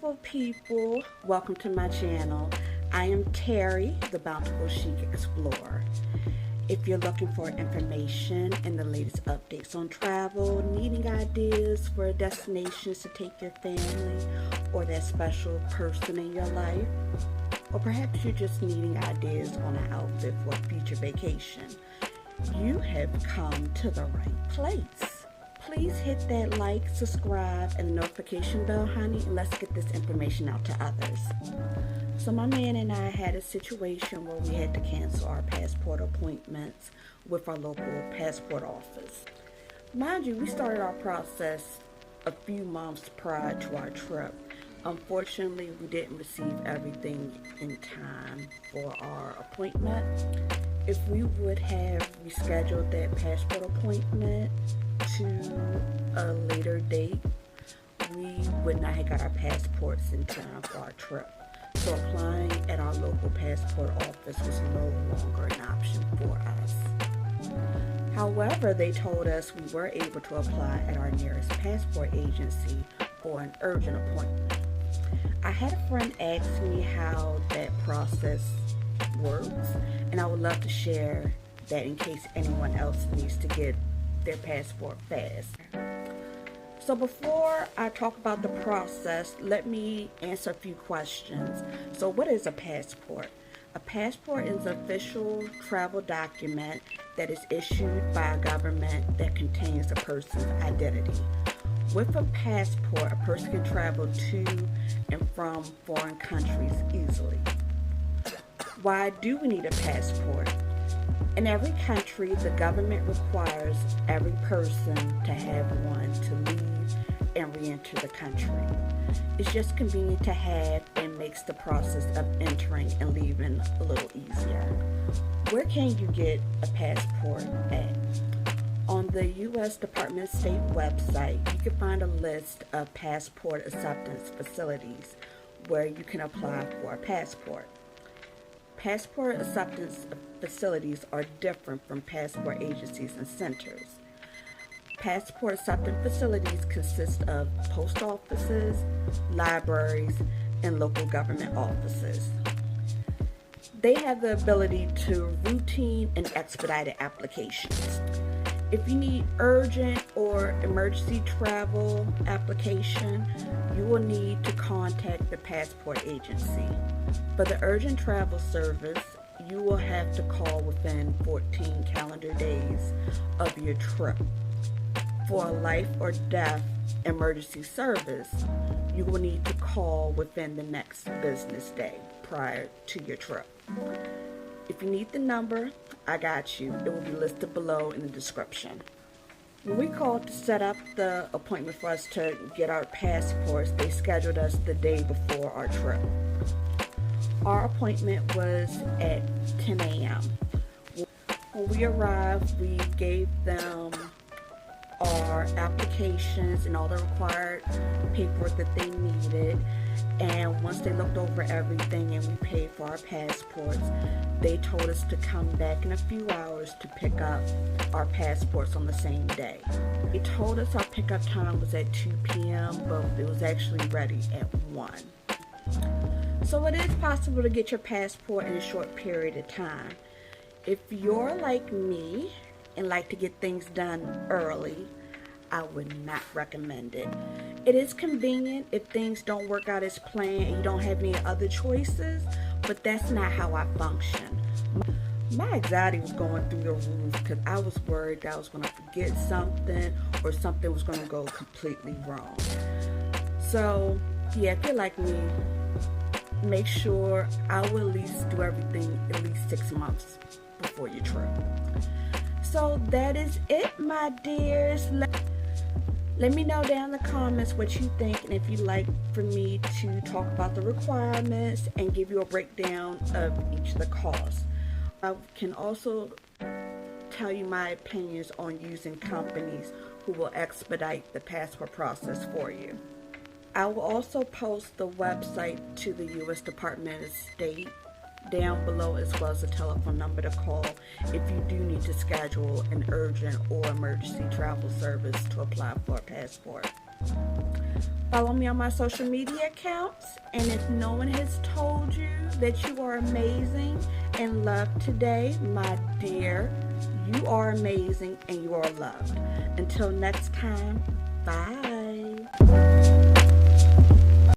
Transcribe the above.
beautiful people, welcome to my channel. I am Terry, the Bountiful Chic Explorer. If you're looking for information and the latest updates on travel, needing ideas for destinations to take your family or that special person in your life, or perhaps you're just needing ideas on an outfit for a future vacation, you have come to the right place. Please hit that like, subscribe, and the notification bell, honey, and let's get this information out to others. So my man and I had a situation where we had to cancel our passport appointments with our local passport office. Mind you, we started our process a few months prior to our trip. Unfortunately, we didn't receive everything in time for our appointment. If we would have rescheduled that passport appointment to a later date, we would not have got our passports in time for our trip. So applying at our local passport office was no longer an option for us. However, they told us we were able to apply at our nearest passport agency for an urgent appointment. I had a friend ask me how that process works, and I would love to share that in case anyone else needs to get their passport fast. So before I talk about the process, let me answer a few questions. So what is a passport? A passport is an official travel document that is issued by a government that contains a person's identity. With a passport, a person can travel to and from foreign countries easily. Why do we need a passport? In every country, the government requires every person to have one to leave and re-enter the country. It's just convenient to have and makes the process of entering and leaving a little easier. Where can you get a passport at? On the U.S. Department of State website, you can find a list of passport acceptance facilities where you can apply for a passport. Passport acceptance facilities are different from passport agencies and centers. Passport acceptance facilities consist of post offices, libraries, and local government offices. They have the ability to routine and expedited applications. If you need urgent or emergency travel application, you will need to contact the passport agency. For the urgent travel service, you will have to call within 14 calendar days of your trip. For a life or death emergency service, you will need to call within the next business day prior to your trip. If you need the number, I got you. It will be listed below in the description. When we called to set up the appointment for us to get our passports, they scheduled us the day before our trip. Our appointment was at 10 a.m. When we arrived, we gave them our applications and all the required paperwork that they needed. And once they looked over everything and we paid for our passports, they told us to come back in a few hours to pick up our passports on the same day. They told us our pickup time was at 2 p.m., but it was actually ready at 1. So it is possible to get your passport in a short period of time. If you're like me and like to get things done early, I would not recommend it. It is convenient if things don't work out as planned and you don't have any other choices, but that's not how I function. My anxiety was going through the roof because I was worried that I was going to forget something or something was going to go completely wrong. So, yeah, if you're like me, make sure I will at least do everything at least 6 months before your trip. So that is it, my dears. Let me know down in the comments what you think, and if you'd like for me to talk about the requirements and give you a breakdown of each of the costs. I can also tell you my opinions on using companies who will expedite the passport process for you. I will also post the website to the U.S. Department of State down below, as well as a telephone number to call if you do need to schedule an urgent or emergency travel service to apply for a passport. Follow me on my social media accounts. And if no one has told you that you are amazing and loved today, my dear, you are amazing and you are loved. Until next time, bye.